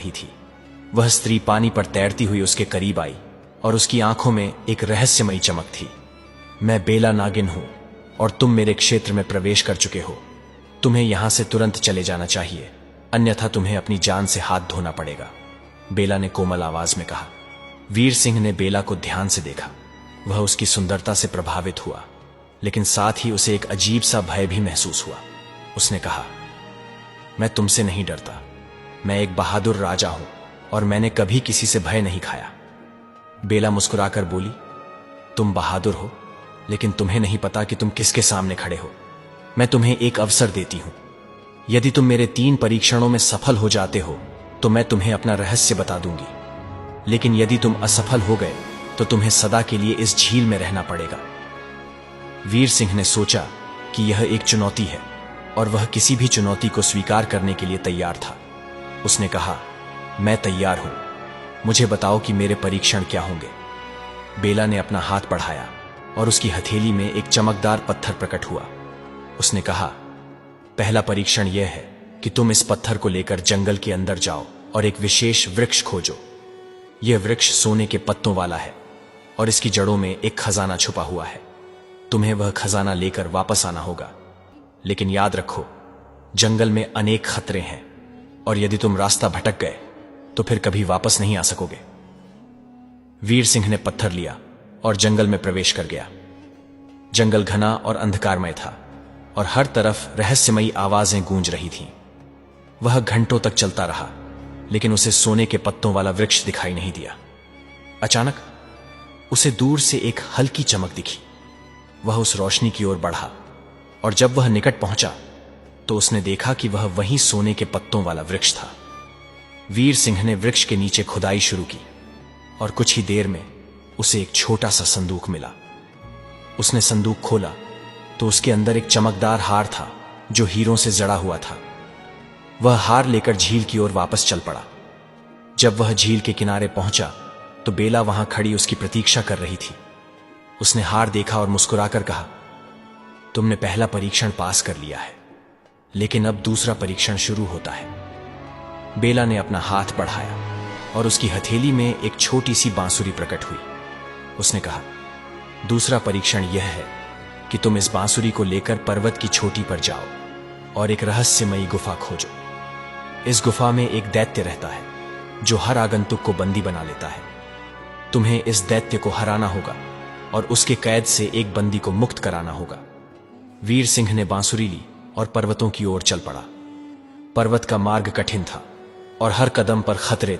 रही थी। वह स्त्री पानी पर तैरती हुई उसके करीब आई और उसकी आंखों में एक रहस्यमयी चमक थी। मैं बेला नागिन हूं और तुम मेरे क्षेत्र में प्रवेश कर चुके हो। तुम्हें यहां से तुरंत चले जाना चाहिए, अन्यथा तुम्हें अपनी जान से हाथ धोना पड़ेगा, बेला ने कोमल आवाज में कहा। वीर सिंह ने बेला को ध्यान से देखा। वह उसकी सुंदरता से प्रभावित हुआ, लेकिन साथ ही उसे एक अजीब सा भय भी महसूस हुआ। उसने कहा, मैं तुमसे नहीं डरता। मैं एक बहादुर राजा हूं और मैंने कभी किसी से भय नहीं खाया। बेला मुस्कुराकर बोली, तुम बहादुर हो, लेकिन तुम्हें नहीं पता कि तुम किसके सामने खड़े हो। मैं तुम्हें एक अवसर देती हूं। यदि तुम मेरे 3 परीक्षणों में सफल हो जाते हो तो मैं तुम्हें अपना रहस्य बता दूंगी, लेकिन यदि तुम असफल हो गए तो तुम्हें सदा के लिए इस झील में रहना पड़ेगा। वीर सिंह ने सोचा कि यह एक चुनौती है और वह किसी भी चुनौती को स्वीकार करने के लिए तैयार था। उसने कहा, मैं तैयार हूं, मुझे बताओ कि मेरे परीक्षण क्या होंगे। बेला ने अपना हाथ बढ़ाया और उसकी हथेली में एक चमकदार पत्थर प्रकट हुआ। उसने कहा, पहला परीक्षण यह है कि तुम इस पत्थर को लेकर जंगल के अंदर जाओ और एक विशेष वृक्ष खोजो। यह वृक्ष सोने के पत्तों वाला है और इसकी जड़ों में एक खजाना छुपा हुआ है। तुम्हें वह खजाना लेकर वापस आना होगा, लेकिन याद रखो, जंगल में अनेक खतरे हैं और यदि तुम रास्ता भटक गए तो फिर कभी वापस नहीं आ सकोगे। वीर सिंह ने पत्थर लिया और जंगल में प्रवेश कर गया। जंगल घना और अंधकारमय था और हर तरफ रहस्यमयी आवाजें गूंज रही थीं। वह घंटों तक चलता रहा, लेकिन उसे सोने के पत्तों वाला वृक्ष दिखाई नहीं दिया। अचानक उसे दूर से एक हल्की चमक दिखी। वह उस रोशनी की ओर बढ़ा और जब वह निकट पहुंचा तो उसने देखा कि वह वही सोने के पत्तों वाला वृक्ष था। वीर सिंह ने वृक्ष के नीचे खुदाई शुरू की और कुछ ही देर में उसे एक छोटा सा संदूक मिला। उसने संदूक खोला तो उसके अंदर एक चमकदार हार था जो हीरों से जड़ा हुआ था। वह हार लेकर झील की ओर वापस चल पड़ा। जब वह झील के किनारे पहुंचा तो बेला वहां खड़ी उसकी प्रतीक्षा कर रही थी। उसने हार देखा और मुस्कुराकर कहा, तुमने पहला परीक्षण पास कर लिया है, लेकिन अब दूसरा परीक्षण शुरू होता है। बेला ने अपना हाथ बढ़ाया और उसकी हथेली में एक छोटी सी बांसुरी प्रकट हुई। उसने कहा, दूसरा परीक्षण यह है कि तुम इस बांसुरी को लेकर पर्वत की चोटी पर जाओ और एक रहस्यमयी गुफा खोजो। इस गुफा में एक दैत्य रहता है जो हर आगंतुक को बंदी बना लेता है। तुम्हें इस दैत्य को हराना होगा और उसके कैद से एक बंदी को मुक्त कराना होगा। वीर सिंह ने बांसुरी ली और पर्वतों की ओर चल पड़ा। पर्वत का मार्ग कठिन था और हर कदम पर खतरे थे।